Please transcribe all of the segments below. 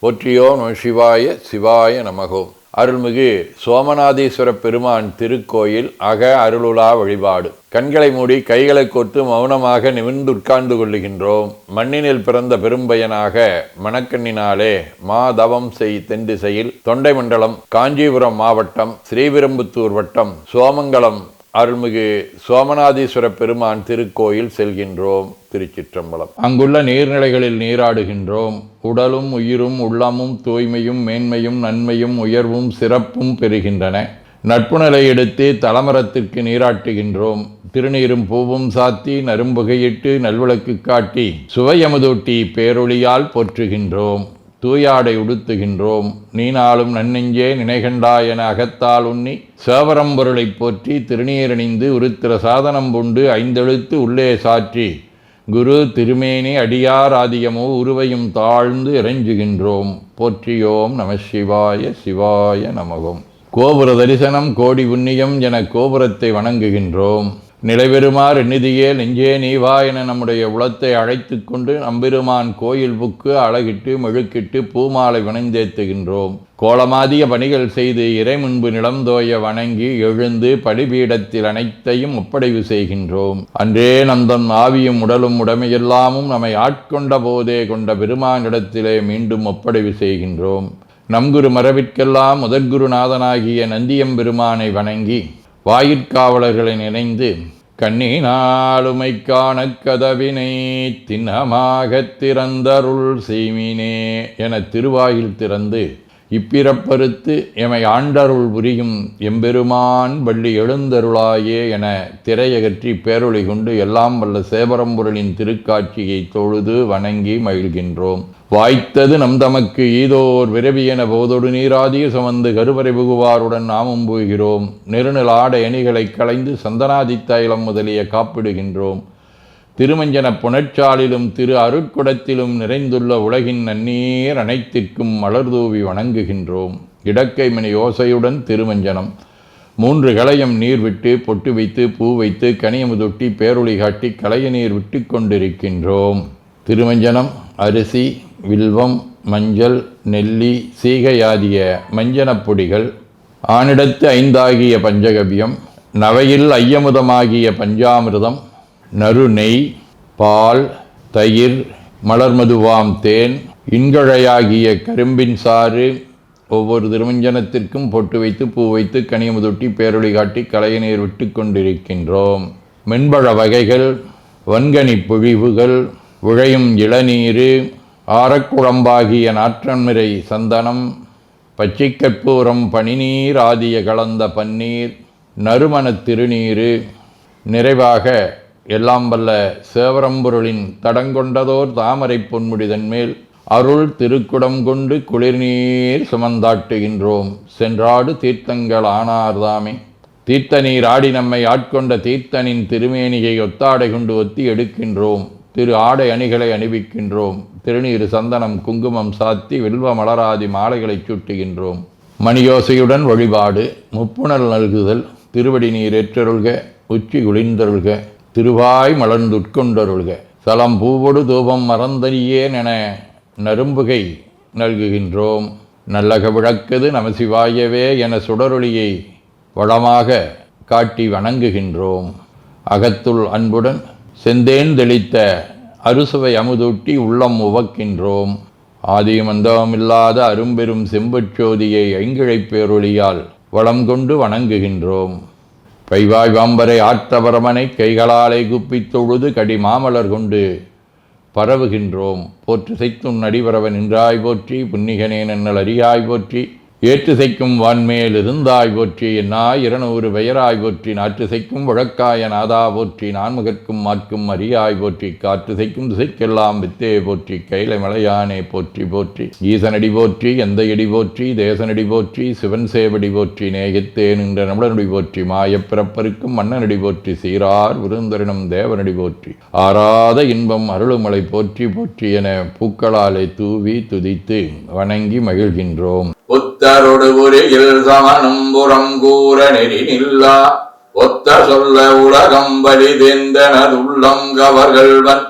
போற்றியோம் நம சிவாய சிவாய நமகோ. அருள்மிகு சோமநாதீஸ்வர பெருமான் திருக்கோயில் அக அருளுலா வழிபாடு. கண்களை மூடி கைகளை கோர்த்து மௌனமாக நிமிர்ந்து உட்கார்ந்து கொள்ளுகின்றோம். மண்ணினில் பிறந்த பெரும்பயனாக மணக்கண்ணினாலே மாதவம் செய் தென்திசையில் தொண்டை மண்டலம் காஞ்சிபுரம் மாவட்டம் ஸ்ரீவிரம்புத்தூர் வட்டம் சோமங்கலம் அருள்மிகு சோமநாதீஸ்வர பெருமான் திருக்கோயில் செல்கின்றோம். திருச்சிற்றம்பலம். அங்குள்ள நீர்நிலைகளில் நீராடுகின்றோம். உடலும் உயிரும் உள்ளமும் தூய்மையும் மேன்மையும் நன்மையும் உயர்வும் சிறப்பும் பெறுகின்றன. நட்புணலை எடுத்து தலமரத்திற்கு நீராட்டுகின்றோம். திருநீரும் பூவும் சாத்தி நரும்புகையிட்டு நல்விளக்கு காட்டி சுவையமுதூட்டி பேரொளியால் போற்றுகின்றோம். தூயாடை உடுத்துகின்றோம். நீனாலும் நன்னெஞ்சே நினைகண்டா என அகத்தால் உண்ணி சேவரம் பொருளை போற்றி திருநீரணிந்து உருத்திர சாதனம் கொண்டு ஐந்தெழுத்து உள்ளே சாற்றி குரு திருமேனி அடியார் ஆதியமோ உருவையும் தாழ்ந்து இறைஞ்சுகின்றோம். போற்றியோம் நம சிவாய சிவாய நமகோம். கோபுர தரிசனம் கோடி புண்ணியம் என கோபுரத்தை வணங்குகின்றோம். நிலைபெறுமாறு எண்ணிதியே நெஞ்சே நீவா என நம்முடைய உளத்தை அழைத்து கொண்டு நம்பெருமான் கோயில் புக்கு அழகிட்டு மெழுக்கிட்டு பூமாலை வணந்தேத்துகின்றோம். கோலமாதிய பணிகள் செய்து இறை முன்பு நிலந்தோய வணங்கி எழுந்து பலிபீடத்தில் அனைத்தையும் ஒப்படைவு செய்கின்றோம். அன்றே நந்தன் ஆவியும் உடலும் உடமையெல்லாமும் நம்மை ஆட்கொண்ட போதே கொண்ட பெருமானிடத்திலே மீண்டும் ஒப்படைவு செய்கின்றோம். நம்குரு மரபிற்கெல்லாம் முதற்குருநாதனாகிய நந்தியம்பெருமானை வணங்கி வாயிற்காவலர்களை நினைந்து கண்ணினாலுமை காண கதவினை திண்ணமாகத் திறந்தருள் செய்மினே என திருவாயில் திறந்து இப்பிறப்பறுத்து எமை ஆண்டருள் புரியும் எம்பெருமான் வள்ளி எழுந்தருளாயே என திரையகற்றி பேரொளி கொண்டு எல்லாம் வல்ல சேவரம்பொருளின் திருக்காட்சியை தொழுது வணங்கி மகிழ்கின்றோம். வாய்த்தது நம் தமக்கு ஈதோர் விரவியென போதொடு நீராதிய சுமந்து கருவறை புகுவாருடன் நாமும் போகிறோம். நெருநில ஆடை அணிகளை களைந்து சந்தனாதி தைலம் முதலிய காப்பிடுகின்றோம். திருமஞ்சன புனச்சாலிலும் திரு அருட்குடத்திலும் நிறைந்துள்ள உலகின் நன்னீர் அனைத்திற்கும் மலர்தூவி வணங்குகின்றோம். இடக்கை மணி ஓசையுடன் திருமஞ்சனம் 3 களையம் நீர் விட்டு பொட்டு வைத்து பூ வைத்து கனியமுதொட்டி பேரொளி காட்டி களைய நீர் விட்டு கொண்டிருக்கின்றோம். திருமஞ்சனம் அரிசி வில்வம் மஞ்சள் நெல்லி சீகையாதிய மஞ்சனப் பொடிகள் ஆனிடத்து 5 ஆகிய பஞ்சகவியம் நவையில் ஐயமுதமாகிய பஞ்சாமிர்தம் நறு நெய் பால் தயிர் மலர்மதுவாம் தேன் இன்கழையாகிய கரும்பின் சாறு ஒவ்வொரு திருமஞ்சனத்திற்கும் பொட்டு வைத்து பூ வைத்து கனியமுதொட்டி பேரொளி காட்டி களைய நீர் விட்டு கொண்டிருக்கின்றோம். மென்பழ வகைகள் வன்கனி பொழிவுகள் உழையும் இளநீர் ஆரக்குழம்பாகிய நாற்றன்மிரை சந்தனம் பச்சை கற்பூரம் பனிநீர் ஆதிய கலந்த பன்னீர் நறுமணத் திருநீர் நிறைவாக எல்லாம் வல்ல சேவரம்பொருளின் தடங்கொண்டதோர் தாமரை பொன்முடிதன் மேல் அருள் திருக்குடம் கொண்டு குளிர்நீர் சுமந்தாட்டுகின்றோம். சென்றாடு தீர்த்தங்கள் ஆனார்தாமே. தீர்த்த நீர் ஆடி நம்மை ஆட்கொண்ட தீர்த்தனின் திருமேனியை ஒத்தாடை கொண்டு ஒத்தி எடுக்கின்றோம். திரு ஆடை அணிகளை அணிவிக்கின்றோம். திருநீர் சந்தனம் குங்குமம் சாத்தி வில்வ மலராதி மாலைகளை சூட்டுகின்றோம். மணியோசையுடன் வழிபாடு. முப்புணல் நல்குதல். திருவடி நீர் ஏற்றருள்க உச்சி குளிர்ந்தருள்க திருவாய் மலர்ந்துட்கொண்டருள்க சலம் பூவொடு தூபம் மறந்தறியேன் என நரும்புகை நல்குகின்றோம். நல்லக விளக்குது நமசிவாயவே என சுடரொளியை வளமாக காட்டி வணங்குகின்றோம். அகத்துள் அன்புடன் செந்தேன் தெளித்த அறுசுவை அமுதூட்டி உள்ளம் உவக்கின்றோம். ஆதியும் அந்தமில்லாத அரும்பெரும் செம்புச்சோதியை ஐங்கிழைப் பேரொளியால் வளம் கொண்டு வணங்குகின்றோம். கைவாய் வாம்பரை ஆற்றவரமனை கைகளாலே குப்பித் தொழுது கடி மாமலர் கொண்டு பரவுகின்றோம். போற்று செய்த்தும் நடிபரவன் நின்றாய் போற்றி புன்னிகனே நன்னல் அறியாய் போற்றி ஏற்று செய்க்கும் வான்மேல் இருந்தாய் போற்றி என்னாய் 200 பெயராய் போற்றி நாற்று செய்க்கும் வழக்காய நாதா போற்றி நான்முகற்கும் மாற்கும் அறியாய் போற்றி காற்று செய்க்கும் திசைக்கெல்லாம் வித்தே போற்றி கைலை மலையானே போற்றி போற்றி ஈசனடி போற்றி எந்த எடி போற்றி தேசனடி போற்றி சிவன் சேவடி போற்றி நேயத்தே நின்ற நம்மளனடி போற்றி மாயப்பிறப்பருக்கும் மன்னனடி போற்றி சீரார் விருந்தரினம் தேவனடி போற்றி ஆராத இன்பம் அருளுமலை போற்றி போற்றி என பூக்களாலே தூவி துதித்து வணங்கி மகிழ்கின்றோம். புத்தரொடு உரையில் சமனும் புறம் கூற நெறி நில்லா ஒத்த சொல்ல உலகம் வலிதெந்தனது உள்ளம் கவர்கள்வன்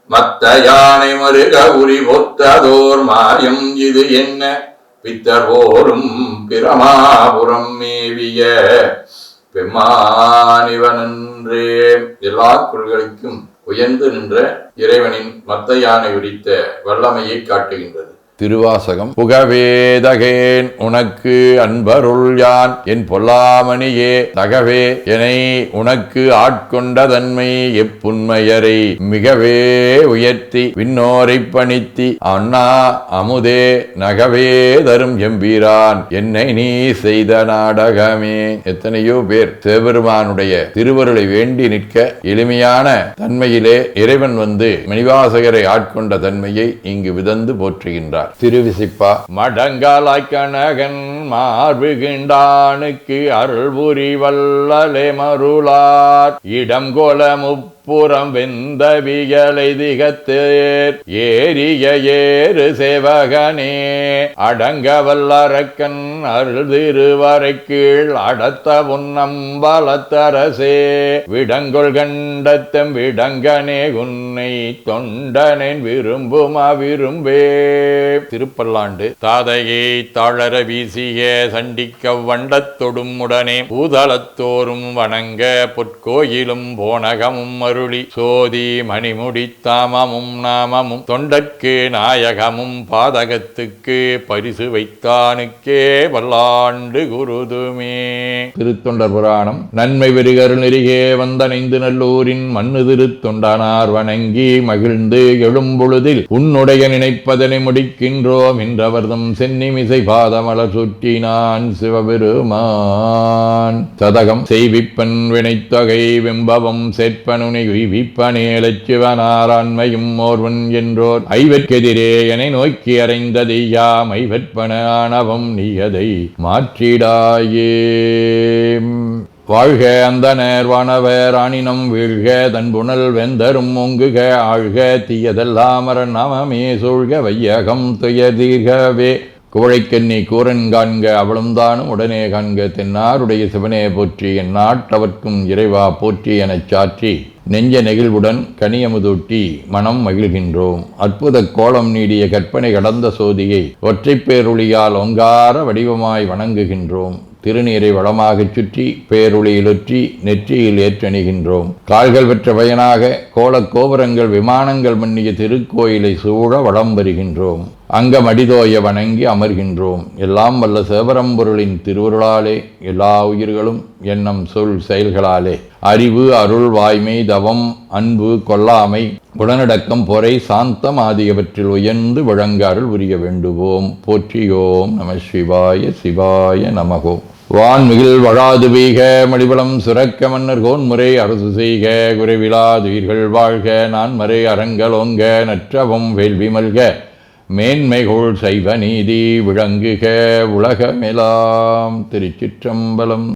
மத்த யானை மருக உரி பொத்ததோர் மாயம் இது என்ன பித்தர் போரும் பிரமாபுரம் மேவிய பெம்மானிவனன்றே. எல்லா குரல்களுக்கும் உயர்ந்து நின்ற இறைவனின் மத்த யானை உரித்த வல்லமையை காட்டுகின்றது. திருவாசகம். புகவேதகேன் உனக்கு அன்பருள் யான் என் பொல்லாமணியே தகவே எனை உனக்கு ஆட்கொண்ட தன்மை எப்புண்மையரை மிகவே உயர்த்தி விண்ணோரை பணித்தி அண்ணா அமுதே நகவே தரும் எம்பீரான் என்னை நீ செய்த நாடகமே. எத்தனையோ பேர் சிவபெருமானுடைய திருவருளை வேண்டி நிற்க எளிமையான தன்மையிலே இறைவன் வந்து மணிவாசகரை ஆட்கொண்ட தன்மையை இங்கு விதந்து போற்றுகின்றார். திருவிசிப்பா. மடங்காலாய் கனகன் மார்புகின்றானுக்கு அருள்புரி வல்லலே மருளார் இடம் கோல முப்புறம் வெந்த வியலை திகத்தேர் ஏரிய ஏறு சேவகனே அடங்க வல்லரக்கன் அருள் திருவரை கீழ் அடத்த உன்னம்பலத்தரசே விடங்கொள் கண்டத்தம் விடங்கனே உன்னை தொண்டனேன் விரும்புமா விரும்பே. திருப்பல்லாண்டு. தாதையை தாழற வீசிய சண்டிக்க வண்டத்தொடும் உடனே பூதளத்தோறும் வணங்க பொற்கோயிலும் போனகமும் அருளி சோதி மணிமுடி தாமமும் நாமமும் தொண்டற்கு நாயகமும் பாதகத்துக்கு பரிசு வைத்தானுக்கே வல்லாண்டு குருதுமே. திருத்தொண்டர் புராணம். நன்மை வெறுகருள் நெறிகே வந்தனைந்து நல்லூரின் மண்ணு திருத்தொண்டனார் வணங்கி மகிழ்ந்து எழும்பொழுதில் உன்னுடைய நினைப்பதனை முடிக்கின்றோம் என்றவர்தம் சென்னிமிசை பாதமலர் சுற்றினான் சிவபெருமான். சதகம். செய்விப்பன் வினைத்தொகை வெம்பவம் சேர்ப்பனுனை உய்விப்பனேலச் சிவனாராண்மையும் ஓர்வன் என்றோர் ஐவர்க்கெதிரே என நோக்கி அறைந்ததையா மைவற்பன ஆணவம் நீயதை மாற்றிடாயே. வாழ்க அந்தனர் வானவர் ஆணினம் வீழ்க தன்புணல் வெந்தரும் ஒங்குக ஆழ்க தீயதெல்லாம் நாமமே சூழ்க வையகம் துயதீர்கவே. குவழைக்கண்ணி கூரன் காண்க அவளும் தானும் உடனே காண்க தென்னாருடைய சிவனே போற்றி என் நாட்டவர்க்கும் இறைவா போற்றி எனச் சாற்றி நெஞ்ச நெகிழ்வுடன் கனியமுதூட்டி மனம் மகிழ்கின்றோம். அற்புத கோலம் நீடிய கற்பனை கடந்த சோதியை ஒற்றைப் பேருளியால் ஒங்கார வடிவமாய் வணங்குகின்றோம். திருநீரை வளமாகச் சுற்றி பேருளியிலொற்றி நெற்றியில் ஏற்றணிகின்றோம். கால்கள் பெற்ற பயனாக கோலக் கோபுரங்கள் விமானங்கள் மன்னிய திருக்கோயிலை சூழ வளம் வருகின்றோம். அங்கம் அடிதோய வணங்கி அமர்கின்றோம். எல்லாம் வல்ல சிவபரம்பொருளின் திருவருளாலே எல்லா உயிர்களும் எண்ணம் சொல் செயல்களாலே அறிவு அருள் வாய்மை தவம் அன்பு கொல்லாமை உடனடக்கம் பொறை சாந்தம் ஆகியவற்றில் உயர்ந்து விளங்க அருள் புரிய வேண்டுவோம். போற்றியோம் நம சிவாய சிவாய நமகோம். வான்மிகில் வழாது வீக மடிபலம் சுரக்க மன்னர் கோன்முறை அரசு செய்க குறைவிலாதுயிர்கள் வாழ்க நான்மறை அரங்கலோங்க நற்றவம் வேள்வி மல்க மேன்மைகோள் சைவ நீதி விளங்குக உலகமெலாம். திருச்சிற்றம்பலம்.